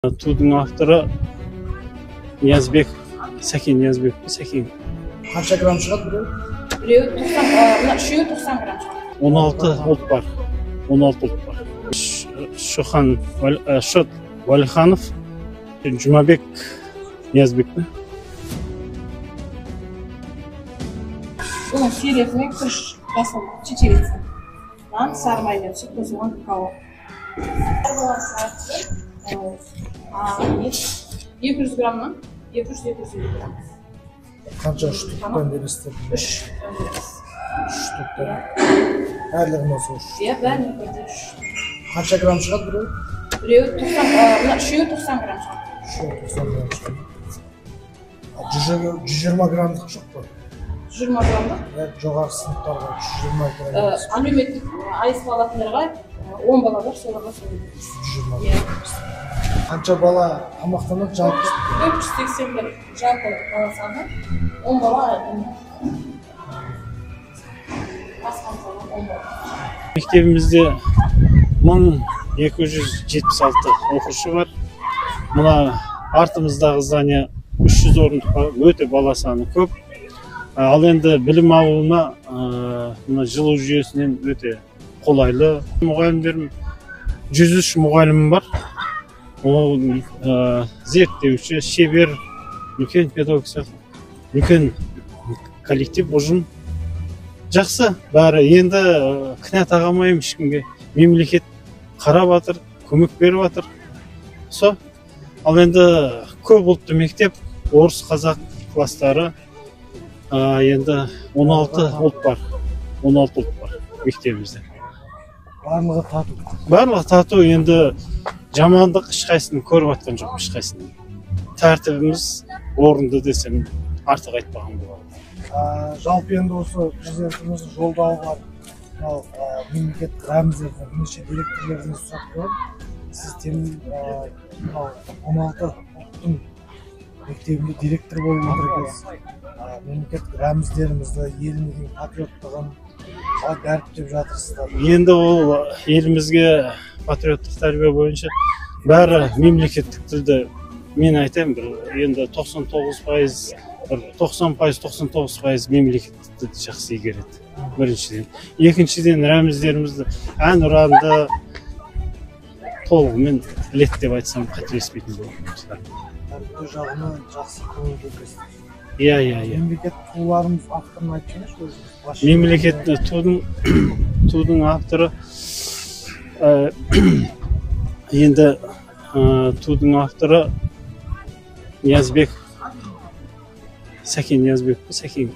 Тудың авторы Ниязбек, Сәкен Ниязбек, Сәкен. Қанша грамм шығады біреу? Біреу 90, үшеуі 90 грамм шығады. 16 ұлт бар. 16 ұлт бар. Шохан Шот Валиханов, Жұмабек Ниязбек. Оның сериясына күріш жасыл чечевица. Сары маймен сүт қосылған какао. 200 граммнан 200-250 грамм. Қанша штуктан бересіздер? 3 штуктан. Барлығын осы 3. Иә, бәріне бірдей 3. Қанша грамм шығады біреу? Біреу 90, үшеуі 90 грамм шығады. Үшеуі 90 грамм шығады. 120 граммдық жоқ па? 120 граммдық? Жоғары сыныптарға 120 грамм. Әлеуметтік айыз балатындарға 10 бала бар, соларға сөйлейміз. 120 грамм. Қанша бала тамақтанады жалпы? 481 жалпы бала саны, 10 бала асқан саны 10 бала. Мектебімізде 1276 оқушы бар. Мына артымыздағы здание 300 орындық, өте бала саны көп. Ал енді білім алуына мына жылу жүйесінен өте қолайлы. Мұғалімдерім 103 мұғалімім бар. Ол зерттеуші, шебер, үлкен педагог сияқты, үлкен коллектив, ұжым. Жақсы, бәрі. Енді кінә тағамаймын ешкімге. Мемлекет қарап жатыр, көмек беріп жатыр. Со. Ал енді көп ұлтты мектеп, орыс, қазақ кластары. Енді 16 ұлт бар. 16 ұлт бар мектебімізде. Барлығы тату. Барлығы тату. Енді жамандық ешқайсысын көріп жатқан жоқ, ешқайсысын. Тәртібіміз орынды десем артық айтпаған болады. Жалпы енді осы президентіміздің жолдауы бар. Мемлекеттік рәміздерді бірнеше директорлерден сұрап көріп, сіз 16 ұлттың мектебінде директор болып отыр екенсіз. Мемлекеттік рәміздерімізді, еліміздің патриоттығын қалай дәріптеп жатырсыздар? Енді ол елімізге патриоттық тәрбие бойынша бәрі мемлекеттік тілді мен айтайын, енді 99%, 99% мемлекеттік тілді жақсы игереді. Біріншіден. Екіншіден, рәміздерімізді ән ұранды толығымен біледі деп айтсам қателеспейтін болады. Тәрбие жағынан жақсы көңіл бөлесіздер. Иә. Мемлекет туларымыз авторын айтсаңыз, мемлекет тудың авторы енді тудың авторы Ниязбек, Сәкен Ниязбек, Сәкен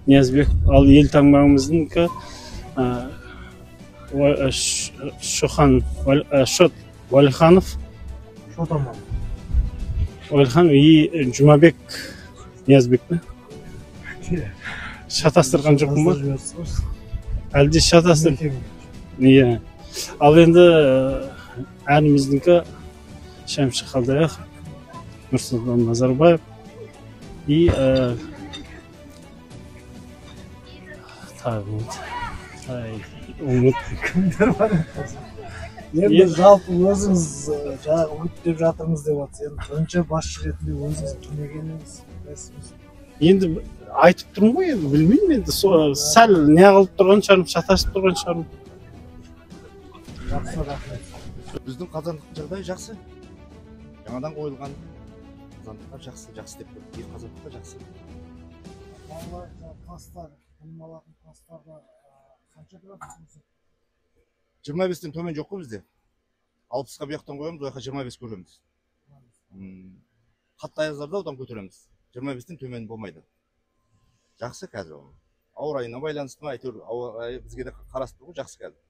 Ниязбек. Ал елтаңбамыздыңкі Шохан Шот Валиханов, Валиханов и Жұмабек Ниязбек. Шатастырған жоқпын ба? Әлде шатастырған? Иә. Ал енді әніміздіңкі Шәмші Қалдаяқов, Нұрсұлтан Назарбаев и кімдер бар? Енді жалпы өзіңіз жаңағы үгіттеп жатырмыз деп жатсыз. Енді бірінші басшы ретінде өзіңіз кім екеніңіз? Енді айтып тұрмын ғой, енді білмеймін, енді сәл неғылып тұрған шығармын, шатасып тұрған шығармын. Жақсы, рахмет. Біздің қазандық жағдай жақсы. Жаңадан қойылған қазандықтар жақсы деп тұр. Қазандықтар жақсы. Тастар, қоймалатын тастарда қанша градус? 25-тен төмен жоқ қой бізде. 60-қа бұл жақтан қоямыз, ол жаққа 25 көреміз. Қатты аяздарда одан көтереміз. 25-тен төмен болмайды. Жақсы қазір ол. Ауа райына байланысты ма, әйтеуір ауа райы бізге де қарасты ғой, жақсы қазір.